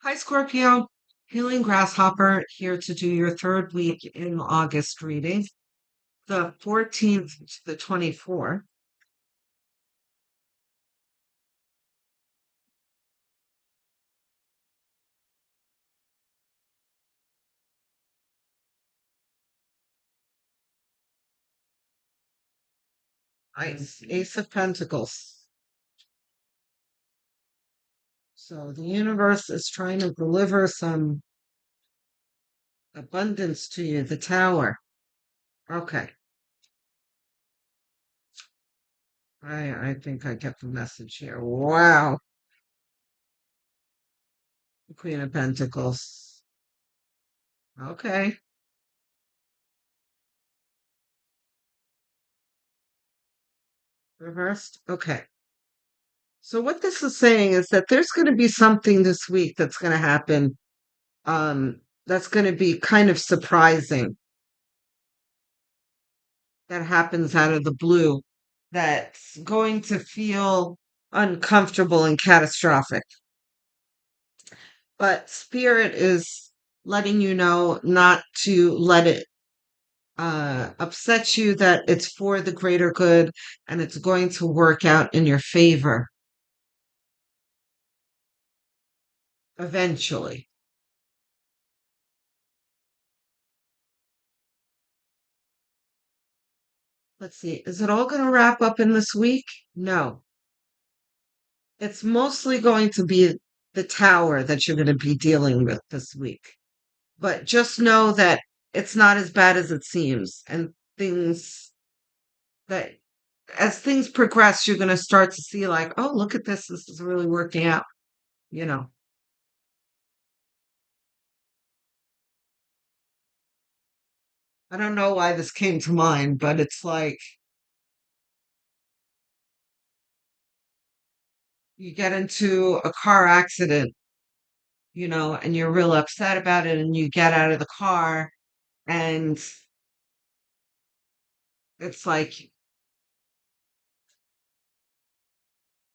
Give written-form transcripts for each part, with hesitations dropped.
Hi, Scorpio. Healing Grasshopper here to do your third week in August reading, the 14th to the 24th. Ace of Pentacles. So the universe is trying to deliver some abundance to you, the Tower. Okay. I think I get the message here. Wow. The Queen of Pentacles. Okay. Reversed. Okay. So what this is saying is that there's going to be something this week that's going to happen that's going to be kind of surprising, that happens out of the blue, that's going to feel uncomfortable and catastrophic. But Spirit is letting you know not to let it upset you, that it's for the greater good and it's going to work out in your favor eventually. Let's see, is it all going to wrap up in this week? No. It's mostly going to be the Tower that you're going to be dealing with this week. But just know that it's not as bad as it seems. And things that, as things progress, you're going to start to see, like, oh, look at this. This is really working out. You know, I don't know why this came to mind, but it's like you get into a car accident, and you're real upset about it. And you get out of the car and it's like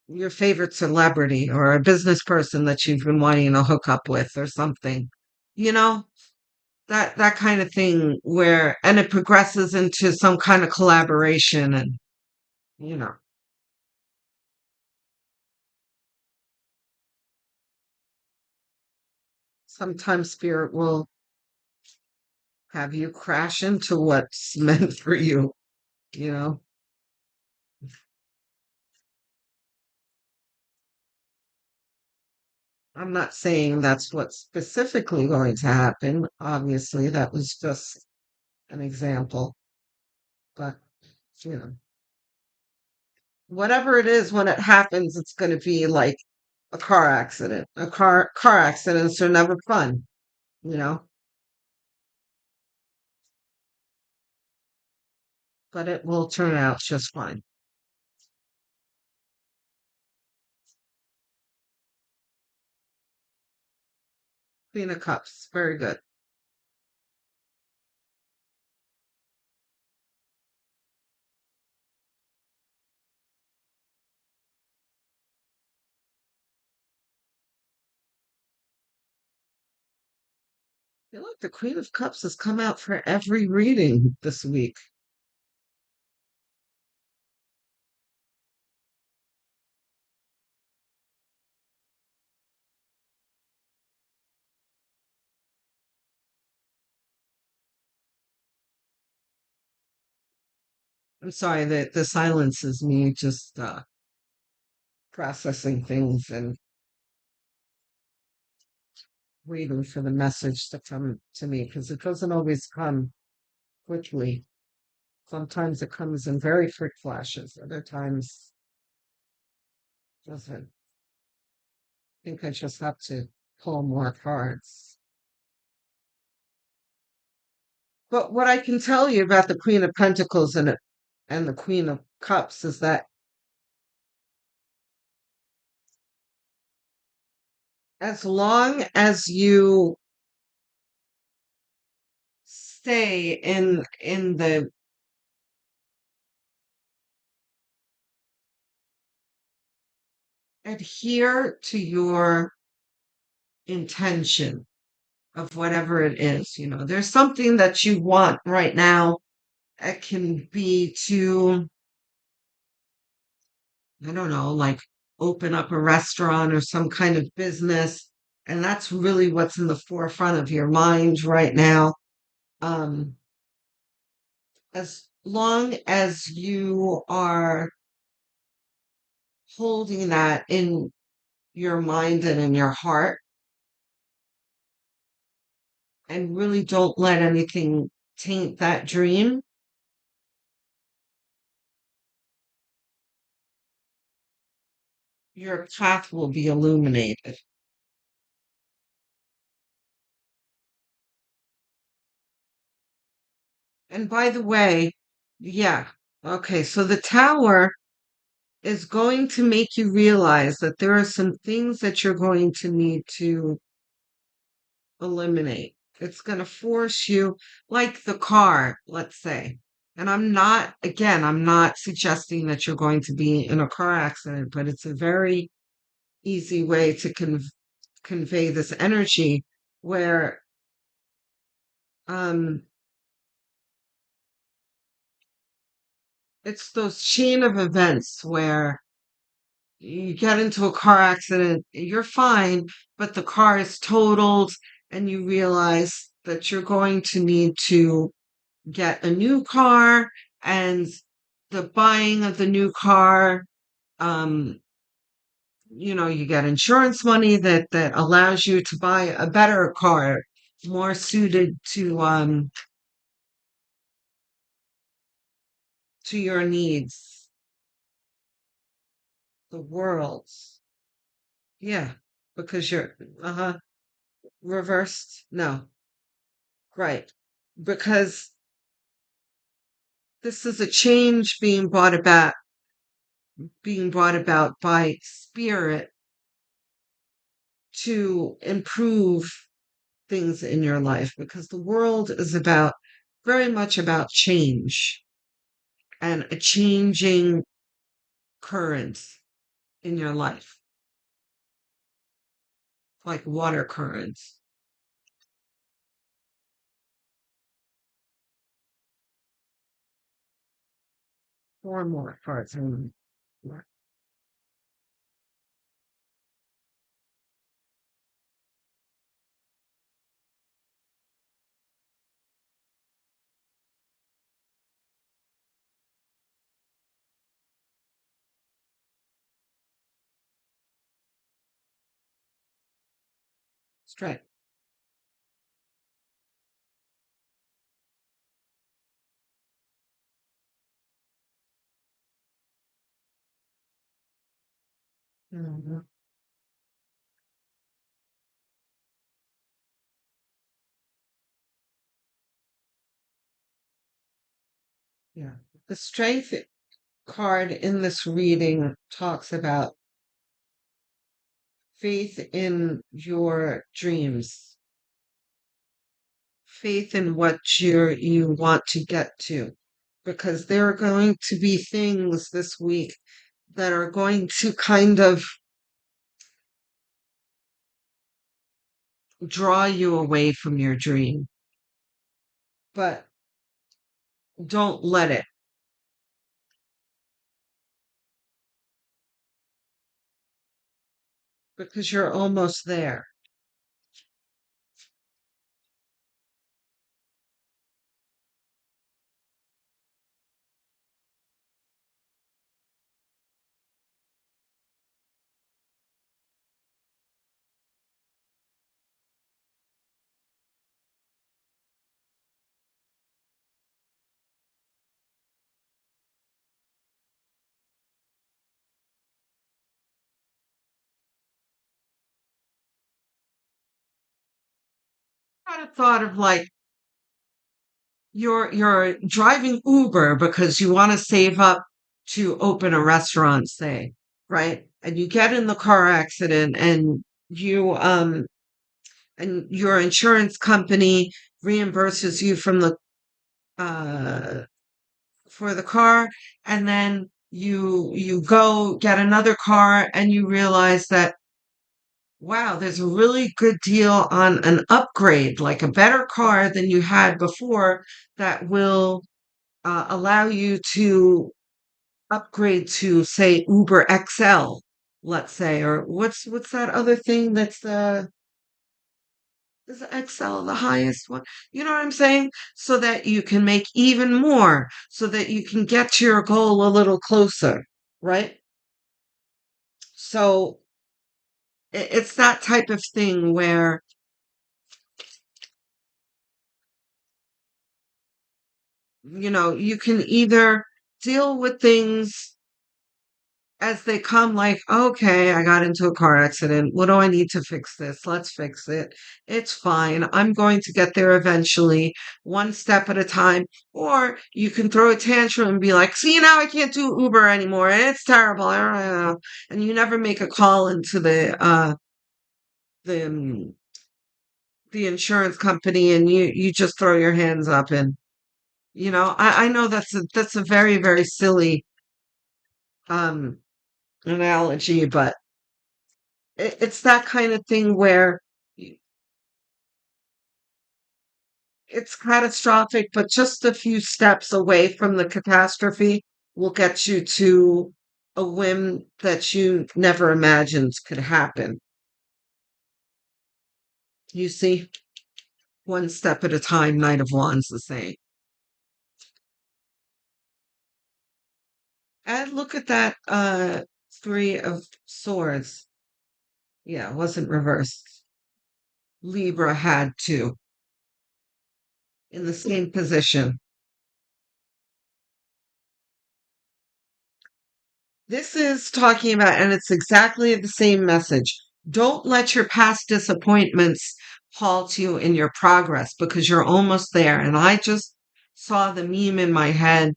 your favorite celebrity or a business person that you've been wanting to hook up with or something, you know, that kind of thing, where and it progresses into some kind of collaboration. And you know sometimes spirit will have you crash into what's meant for you you know I'm not saying that's what's specifically going to happen. Obviously, that was just an example. But you know whatever it is, when it happens, it's going to be like a car accident. A car accidents are never fun, you know, but it will turn out just fine. Queen of Cups, very good. I feel like the Queen of Cups has come out for every reading this week. I'm sorry that the silence is me just processing things and waiting for the message to come to me, because it doesn't always come quickly. Sometimes it comes in very quick flashes. Other times it doesn't. I think I just have to pull more cards. But what I can tell you about the Queen of Pentacles and the Queen of Cups is that as long as you stay in the adhere to your intention of whatever it is. There's something that you want right now. It can be to, I don't know, like open up a restaurant or some kind of business. And that's really what's in the forefront of your mind right now. Um, as long as you are holding that in your mind and in your heart and really don't let anything taint that dream, your path will be illuminated. And by the way, yeah, okay, so the tower is going to make you realize that there are some things that you're going to need to eliminate. It's going to force you, like the car, let's say. And I'm not suggesting that you're going to be in a car accident, but it's a very easy way to convey this energy where um, it's those chain of events where you get into a car accident, you're fine, but the car is totaled, and you realize that you're going to need to get a new car, and the buying of the new car, um, you get insurance money that allows you to buy a better car, more suited to your needs, the world's. Yeah, because you're reversed. No, right. Because this is a change being brought about by spirit to improve things in your life, because the world is very much about change and a changing current in your life, like water currents. Four more parts. Straight. Mhm. Yeah. The strength card in this reading talks about faith in your dreams, faith in what you want to get to, because there are going to be things this week that are going to kind of draw you away from your dream, but don't let it, because you're almost there. I had a thought of like you're driving Uber because you want to save up to open a restaurant, say, right? And you get in the car accident, and your insurance company reimburses you from the uh for the car, and then you go get another car and you realize that Wow, there's a really good deal on an upgrade, like a better car than you had before that will allow you to upgrade to, say, Uber XL, let's say, or what's that other thing that's is XL the highest one? You know what I'm saying? So that you can make even more, so that you can get to your goal a little closer, right? So it's that type of thing where, you can either deal with things as they come, like, okay, I got into a car accident. What do I need to fix this? Let's fix it. It's fine. I'm going to get there eventually, one step at a time. Or you can throw a tantrum and be like, see, now I can't do Uber anymore. It's terrible. And you never make a call into the the insurance company, and you just throw your hands up. And I know that's a very, very silly um analogy, but it's that kind of thing where y- it's catastrophic, but just a few steps away from the catastrophe will get you to a whim that you never imagined could happen. You see, one step at a time, Knight of Wands the same. And look at that Three of Swords. Yeah, it wasn't reversed. Libra had two in the same position. This is talking about, and it's exactly the same message. Don't let your past disappointments halt you in your progress because you're almost there. And I just saw the meme in my head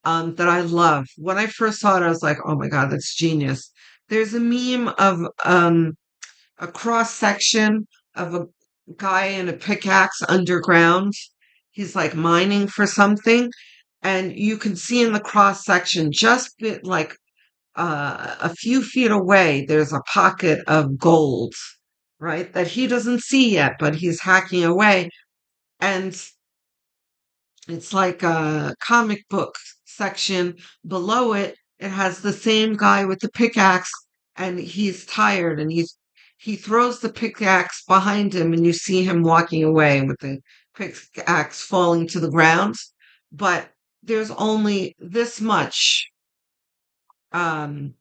that I love. When I first saw it, I was like, oh my God, that's genius. There's a meme of a cross section of a guy in a pickaxe underground. He's like mining for something. And you can see in the cross section, just like a few feet away, there's a pocket of gold, right? That he doesn't see yet, but he's hacking away. And it's like a comic book section below it. It has the same guy with the pickaxe, and he's tired, and he throws the pickaxe behind him, and you see him walking away with the pickaxe falling to the ground. But there's only this much um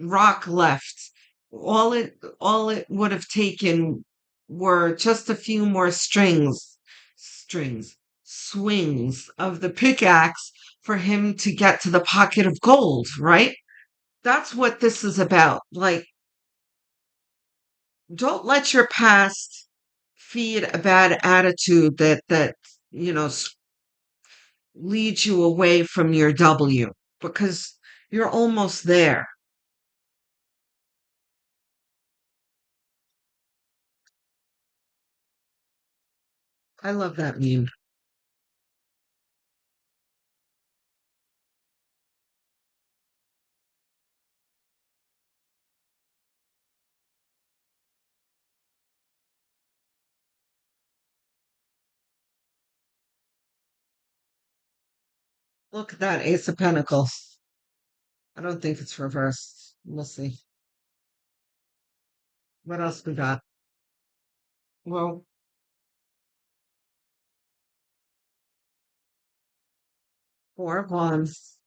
rock left. All it would have taken were just a few more swings of the pickaxe for him to get to the pocket of gold, right? That's what this is about. Like, don't let your past feed a bad attitude that you know s- leads you away from your W, because you're almost there. I love that meme. Look at that Ace of Pentacles. I don't think it's reversed. We'll see. What else we got? Well, Four of Wands.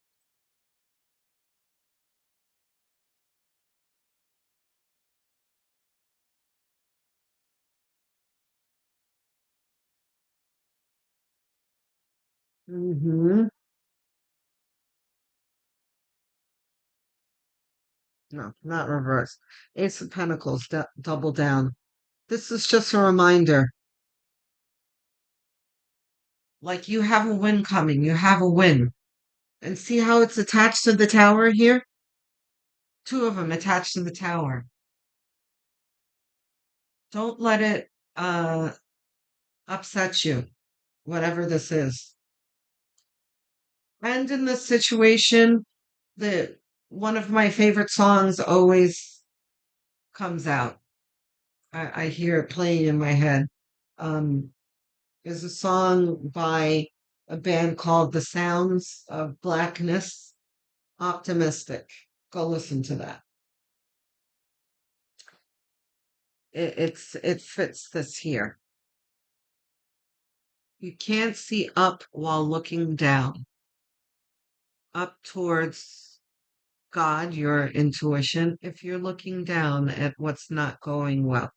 Mm-hmm. No, not reversed. Ace of Pentacles, double down. This is just a reminder. Like, you have a win coming. You have a win. And see how it's attached to the tower here? Two of them attached to the tower. Don't let it uh upset you, whatever this is. And in this situation, the one of my favorite songs always comes out. I hear it playing in my head. Um, is a song by a band called The Sounds of Blackness, Optimistic. Go listen to that. It fits this here. You can't see up while looking down. Up towards God, your intuition, if you're looking down at what's not going well.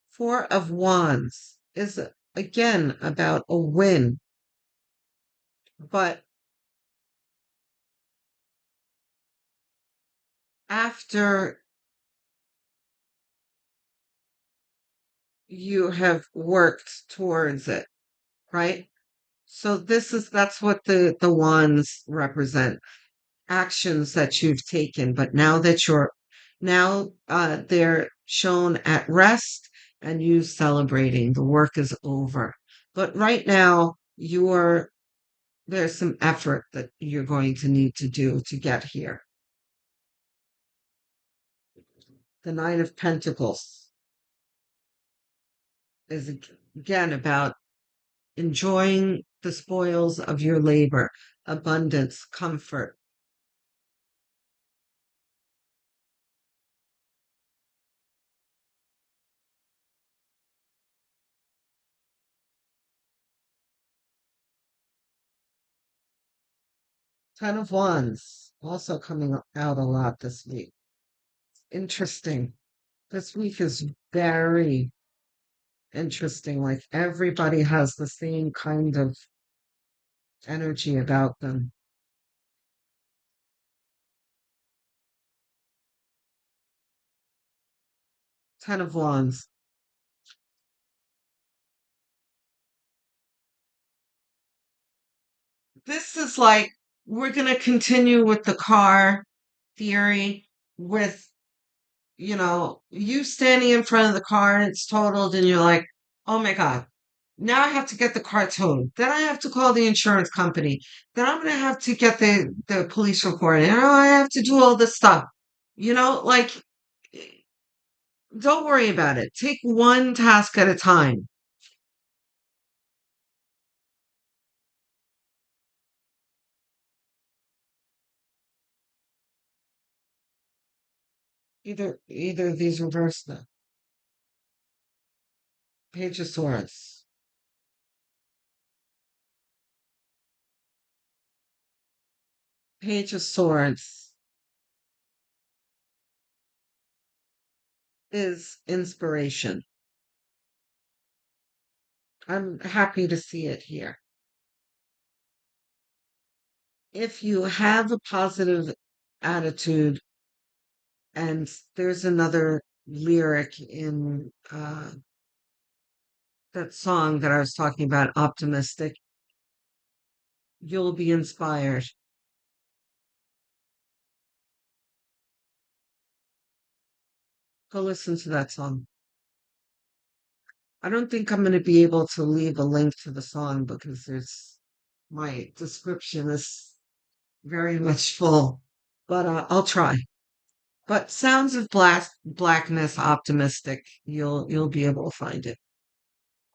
Four of Wands is again about a win, but after you have worked towards it, right? So that's what the wands represent. Actions that you've taken, but now they're shown at rest and you celebrating. The work is over. But right now there's some effort that you're going to need to do to get here. The Nine of Pentacles is again about enjoying the spoils of your labor, abundance, comfort. Ten of Wands also coming out a lot this week. Interesting. This week is very interesting. Like everybody has the same kind of energy about them. Ten of Wands. This is like we're going to continue with the car theory with, you standing in front of the car and it's totaled and you're like, oh my God, now I have to get the car towed. Then I have to call the insurance company. Then I'm going to have to get the police report. And I have to do all this stuff. Like, don't worry about it. Take one task at a time. Either of these reverse the Page of Swords. Page of Swords is inspiration. I'm happy to see it here. If you have a positive attitude, and there's another lyric in that song that I was talking about, Optimistic, you'll be inspired. Go listen to that song. I don't think I'm going to be able to leave a link to the song because my description is very much full, but I'll try. But Sounds of Blackness, Optimistic, you'll be able to find it.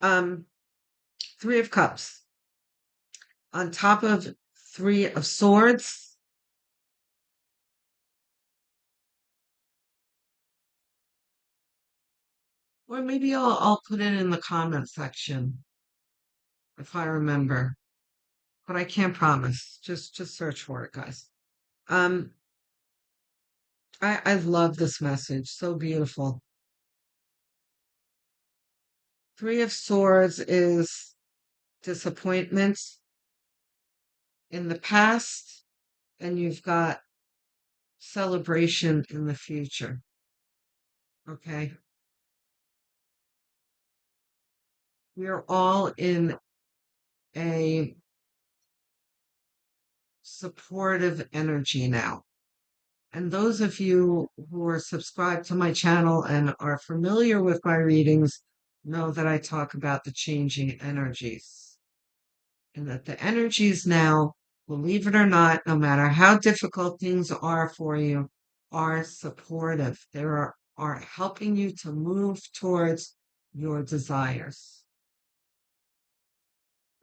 Um, Three of Cups on top of Three of Swords. Or maybe I'll put it in the comment section if I remember, but I can't promise. Just search for it, guys. Um, I love this message. So beautiful. Three of Swords is disappointment in the past, and you've got celebration in the future. Okay. We are all in a supportive energy now. And those of you who are subscribed to my channel and are familiar with my readings know that I talk about the changing energies and that the energies now believe it or not, no matter how difficult things are for you, are supportive. Are helping you to move towards your desires.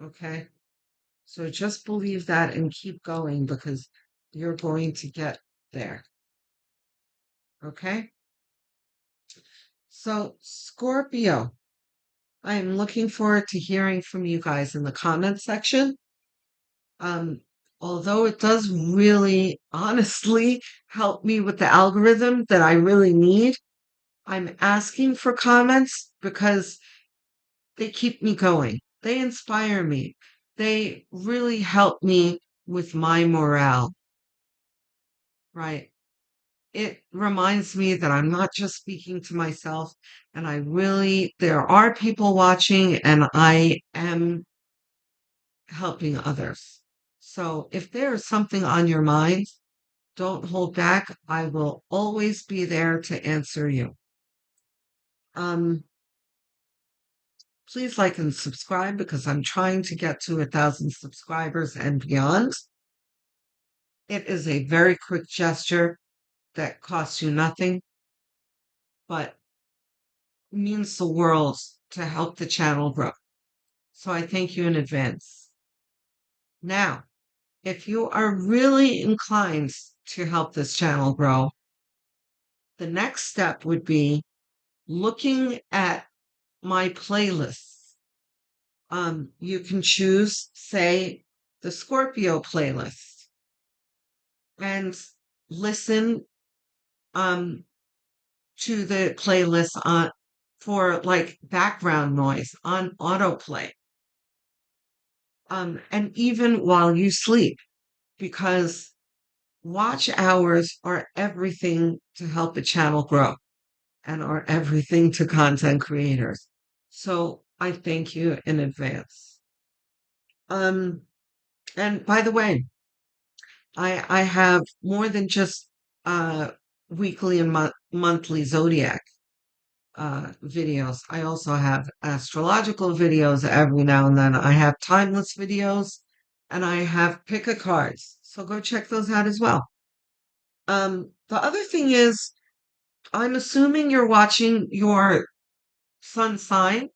Okay? So just believe that and keep going because you're going to get there. Okay? So, Scorpio, I am looking forward to hearing from you guys in the comment section. Um, Although it does really honestly help me with the algorithm that I really need, I'm asking for comments because they keep me going. They inspire me. They really help me with my morale, right? It reminds me that I'm not just speaking to myself, and there are people watching, and I am helping others. So if there is something on your mind, don't hold back. I will always be there to answer you. Um, Please like and subscribe because I'm trying to get to 1,000 subscribers and beyond. It is a very quick gesture that costs you nothing, but means the world to help the channel grow. So I thank you in advance. Now, if you are really inclined to help this channel grow, the next step would be looking at my playlists. You can choose, say, the Scorpio playlist and listen um, to the playlist for like background noise on autoplay. And even while you sleep, because watch hours are everything to help a channel grow and are everything to content creators. So I thank you in advance. Um, and by the way, I have more than just weekly and monthly zodiac videos. I also have astrological videos every now and then. I have timeless videos and I have pick a cards. So go check those out as well. The other thing is, I'm assuming you're watching your sun sign.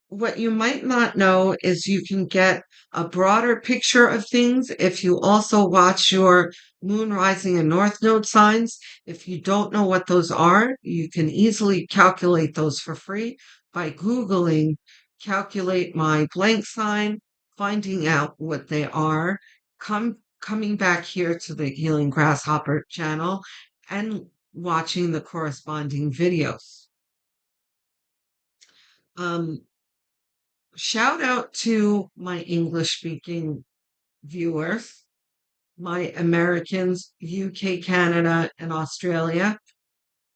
What you might not know is you can get a broader picture of things if you also watch your moon, rising, and north node signs. If you don't know what those are, you can easily calculate those for free by Googling calculate my blank sign, finding out what they are, coming back here to the Healing Grasshopper channel and watching the corresponding videos. Um, Shout out to my English speaking viewers, my Americans, UK, Canada, and Australia.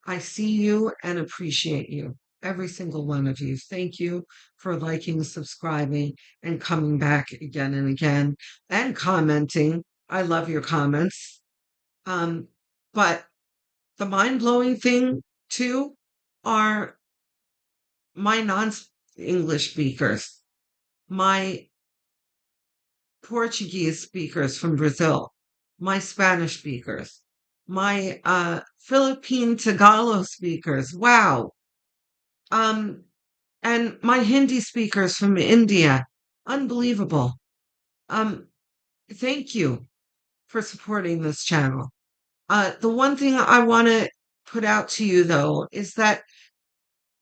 I see you and appreciate you, every single one of you. Thank you for liking, subscribing, and coming back again and again and commenting. I love your comments. But the mind blowing thing, too, are my non English speakers, my Portuguese speakers from Brazil, my Spanish speakers, my Philippine Tagalog speakers. Wow. Um, and my Hindi speakers from India. Unbelievable. Um, Thank you for supporting this channel. The one thing I want to put out to you though is that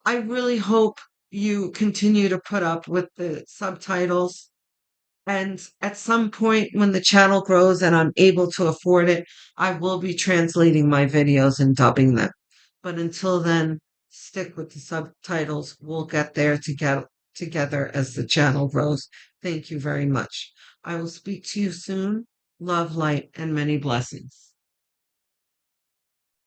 I really hope you continue to put up with the subtitles. And at some point when the channel grows and I'm able to afford it, I will be translating my videos and dubbing them. But until then, stick with the subtitles. We'll get there together as the channel grows. Thank you very much. I will speak to you soon. Love, light, and many blessings.